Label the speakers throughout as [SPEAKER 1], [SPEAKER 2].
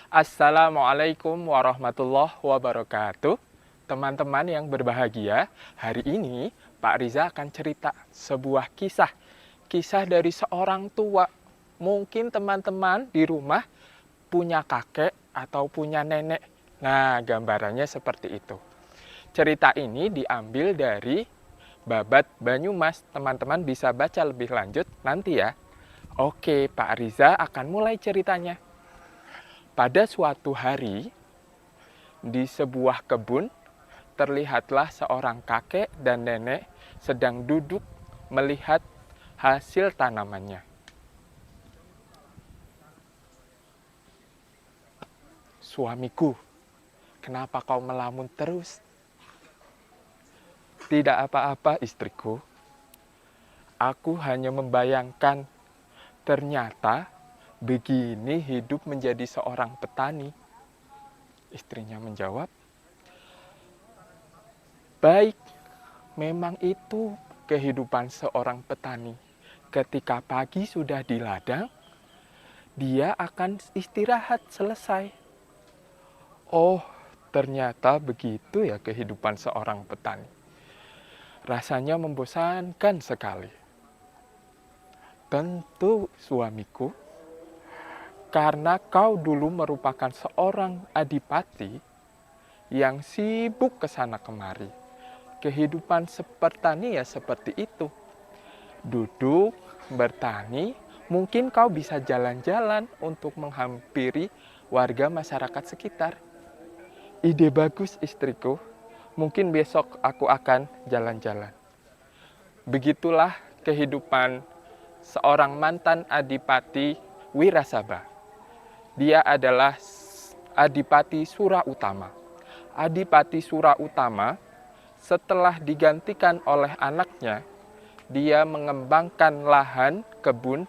[SPEAKER 1] Assalamualaikum warahmatullahi wabarakatuh. Teman-teman yang berbahagia, hari ini Pak Riza akan cerita sebuah kisah. Kisah dari seorang tua. Mungkin teman-teman di rumah punya kakek atau punya nenek. Nah, gambarannya seperti itu. Cerita ini diambil dari Babat Banyumas. Teman-teman bisa baca lebih lanjut nanti ya. Oke, Pak Riza akan mulai ceritanya. Pada suatu hari, di sebuah kebun, terlihatlah seorang kakek dan nenek sedang duduk melihat hasil tanamannya. Suamiku, kenapa kau melamun terus? Tidak apa-apa istriku, aku hanya membayangkan ternyata begini hidup menjadi seorang petani. Istrinya menjawab, baik, memang itu kehidupan seorang petani. Ketika pagi sudah di ladang, dia akan istirahat selesai. Oh, ternyata begitu ya kehidupan seorang petani. Rasanya membosankan sekali. Tentu suamiku, karena kau dulu merupakan seorang adipati yang sibuk ke sana kemari. Kehidupan sepertani ya seperti itu. Duduk, bertani, mungkin kau bisa jalan-jalan untuk menghampiri warga masyarakat sekitar. Ide bagus istriku, mungkin besok aku akan jalan-jalan. Begitulah kehidupan seorang mantan adipati Wirasaba. Dia adalah Adipati Sura Utama. Adipati Sura Utama setelah digantikan oleh anaknya, dia mengembangkan lahan kebun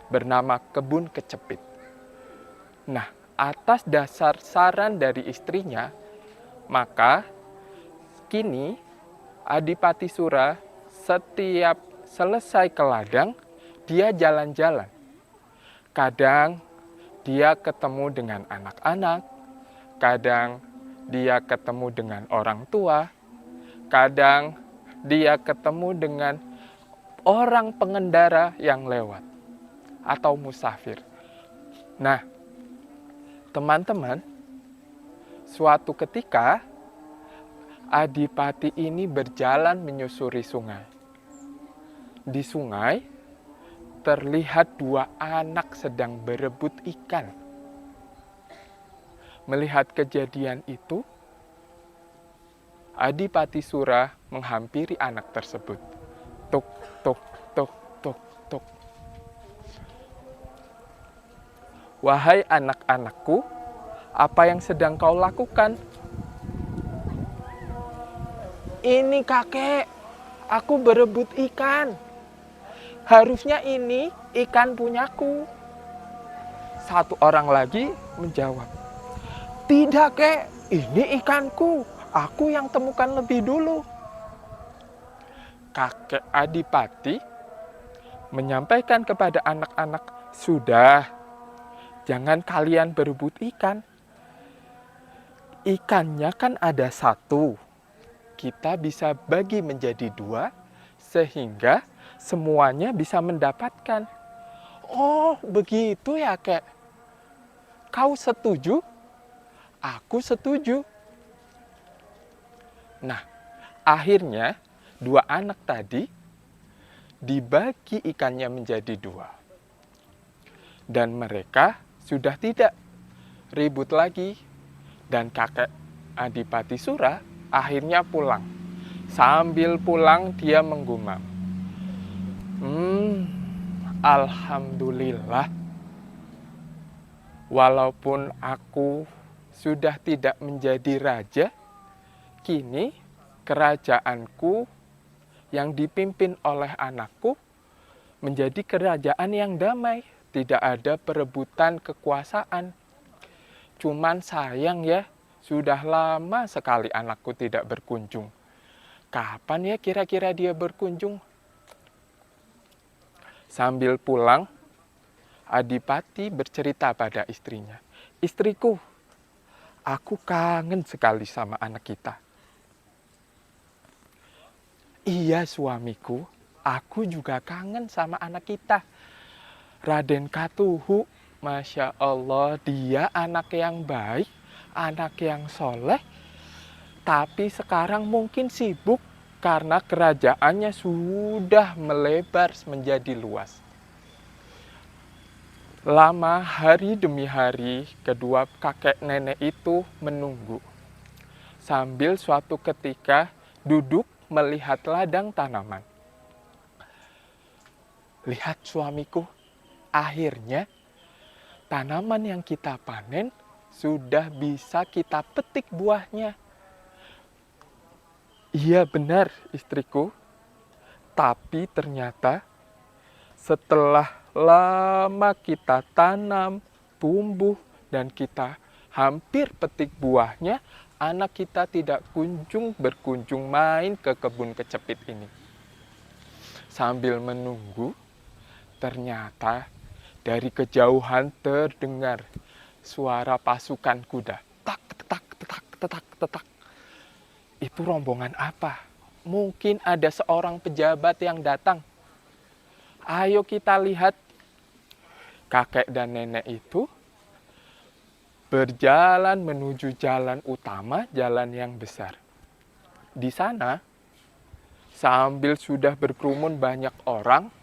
[SPEAKER 1] bernama Kebun Kecepit. Nah, atas dasar saran dari istrinya, maka kini Adipati Sura setiap selesai ke ladang, dia jalan-jalan. Kadang dia ketemu dengan anak-anak, kadang dia ketemu dengan orang tua, kadang dia ketemu dengan orang pengendara yang lewat atau musafir. Nah, teman-teman, suatu ketika Adipati ini berjalan menyusuri sungai. Di sungai terlihat dua anak sedang berebut ikan. Melihat kejadian itu, Adipati Sura menghampiri anak tersebut. Tuk, tuk, tuk, tuk, tuk. Wahai anak-anakku, apa yang sedang kau lakukan? Ini kakek, aku berebut ikan. Harusnya ini ikan punyaku. Satu orang lagi menjawab, tidak kek, ini ikanku. Aku yang temukan lebih dulu. Kakek Adipati menyampaikan kepada anak-anak, sudah, jangan kalian berebut ikan. Ikannya kan ada satu. Kita bisa bagi menjadi dua, sehingga semuanya bisa mendapatkan. Oh, begitu ya, kek. Kau setuju? Aku setuju. Nah, akhirnya dua anak tadi dibagi ikannya menjadi dua. Dan mereka sudah tidak ribut lagi. Dan kakek Adipati Sura akhirnya pulang. Sambil pulang dia menggumam, alhamdulillah, walaupun aku sudah tidak menjadi raja, kini kerajaanku yang dipimpin oleh anakku menjadi kerajaan yang damai. Tidak ada perebutan kekuasaan. Cuman sayang ya, sudah lama sekali anakku tidak berkunjung. Kapan ya kira-kira dia berkunjung? Sambil pulang, Adipati bercerita pada istrinya, Istriku, aku kangen sekali sama anak kita. Iya suamiku, aku juga kangen sama anak kita. Raden Katuhu, Masya Allah, dia anak yang baik, anak yang soleh, tapi sekarang mungkin sibuk karena kerajaannya sudah melebar menjadi luas. Lama hari demi hari, kedua kakek nenek itu menunggu. Sambil suatu ketika duduk melihat ladang tanaman. Lihat suamiku, akhirnya tanaman yang kita panen sudah bisa kita petik buahnya. Iya benar istriku, tapi ternyata setelah lama kita tanam, tumbuh, dan kita hampir petik buahnya, anak kita tidak berkunjung main ke kebun kecepit ini. Sambil menunggu, ternyata dari kejauhan terdengar suara pasukan kuda. Tak, tetak, tetak, tetak, tetak. Itu rombongan apa? Mungkin ada seorang pejabat yang datang. Ayo kita lihat. Kakek dan nenek itu berjalan menuju jalan utama, jalan yang besar. Di sana, sambil sudah berkerumun banyak orang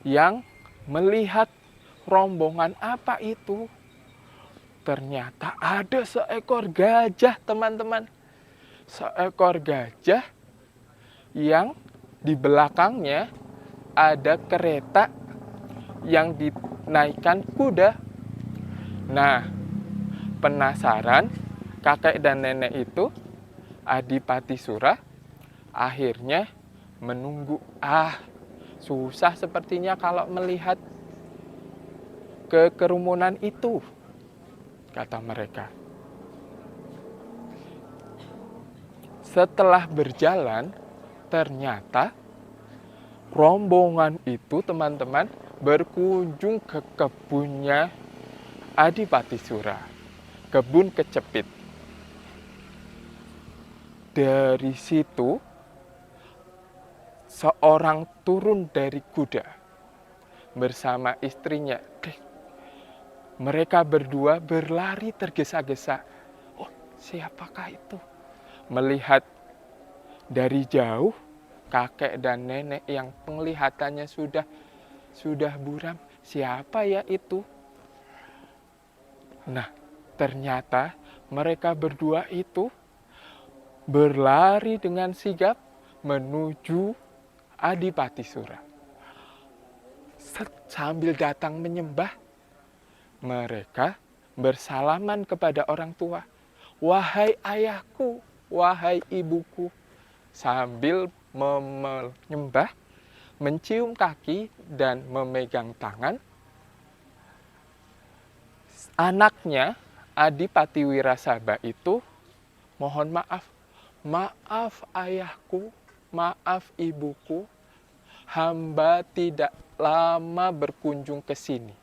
[SPEAKER 1] yang melihat rombongan apa itu. Ternyata ada seekor gajah, teman-teman. Seekor gajah yang di belakangnya ada kereta yang dinaikkan kuda. Nah, penasaran kakek dan nenek itu, Adipati Sura, akhirnya menunggu. Susah sepertinya kalau melihat kerumunan itu, kata mereka. Setelah berjalan, ternyata rombongan itu, teman-teman, berkunjung ke kebunnya Adipati Sura, kebun kecepit. Dari situ, seorang turun dari kuda bersama istrinya. Mereka berdua berlari tergesa-gesa. Oh, siapakah itu? Melihat dari jauh, kakek dan nenek yang penglihatannya sudah buram. Siapa ya itu? Nah, ternyata mereka berdua itu berlari dengan sigap menuju Adipati Sura. Sambil datang menyembah, mereka bersalaman kepada orang tua. Wahai ayahku, wahai ibuku. Sambil menyembah, mencium kaki dan memegang tangan. Anaknya, Adipati Wirasaba itu, mohon maaf. Maaf ayahku, maaf ibuku. Hamba tidak lama berkunjung ke sini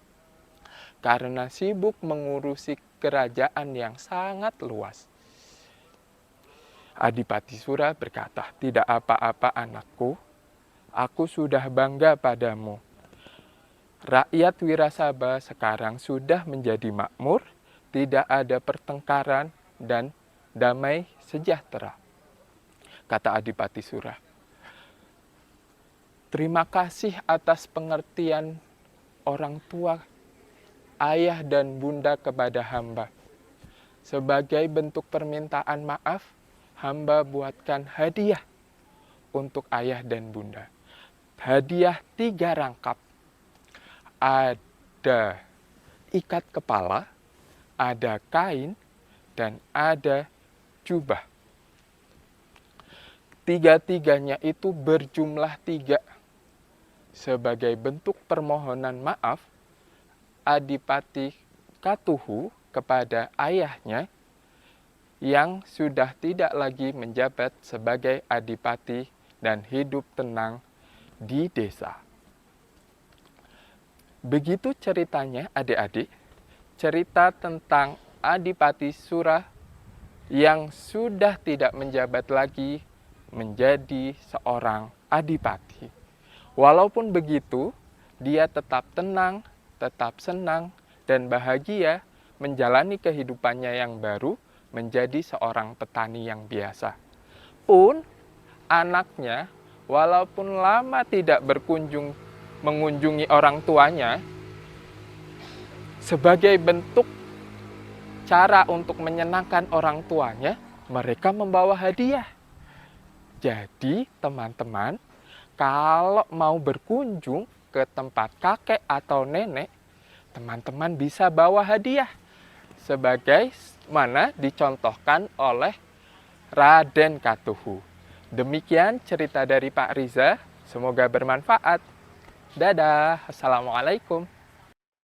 [SPEAKER 1] karena sibuk mengurusi kerajaan yang sangat luas. Adipati Sura berkata, tidak apa-apa anakku, aku sudah bangga padamu. Rakyat Wirasaba sekarang sudah menjadi makmur, tidak ada pertengkaran dan damai sejahtera. Kata Adipati Sura. Terima kasih atas pengertian orang tua, ayah dan bunda kepada hamba. Sebagai bentuk permintaan maaf, hamba buatkan hadiah untuk ayah dan bunda. Hadiah 3 rangkap. Ada ikat kepala, ada kain, dan ada jubah. Tiga-tiganya itu berjumlah 3. Sebagai bentuk permohonan maaf, Adipati Katuhu kepada ayahnya yang sudah tidak lagi menjabat sebagai adipati dan hidup tenang di desa. Begitu ceritanya adik-adik, cerita tentang Adipati Sura yang sudah tidak menjabat lagi menjadi seorang adipati. Walaupun begitu, dia tetap tenang, tetap senang, dan bahagia menjalani kehidupannya yang baru menjadi seorang petani yang biasa. Pun anaknya, walaupun lama tidak mengunjungi orang tuanya, sebagai bentuk cara untuk menyenangkan orang tuanya, mereka membawa hadiah. Jadi, teman-teman, kalau mau berkunjung ke tempat kakek atau nenek, teman-teman bisa bawa hadiah. Sebagai mana dicontohkan oleh Raden Katuhu. Demikian cerita dari Pak Riza. Semoga bermanfaat. Dadah. Assalamualaikum.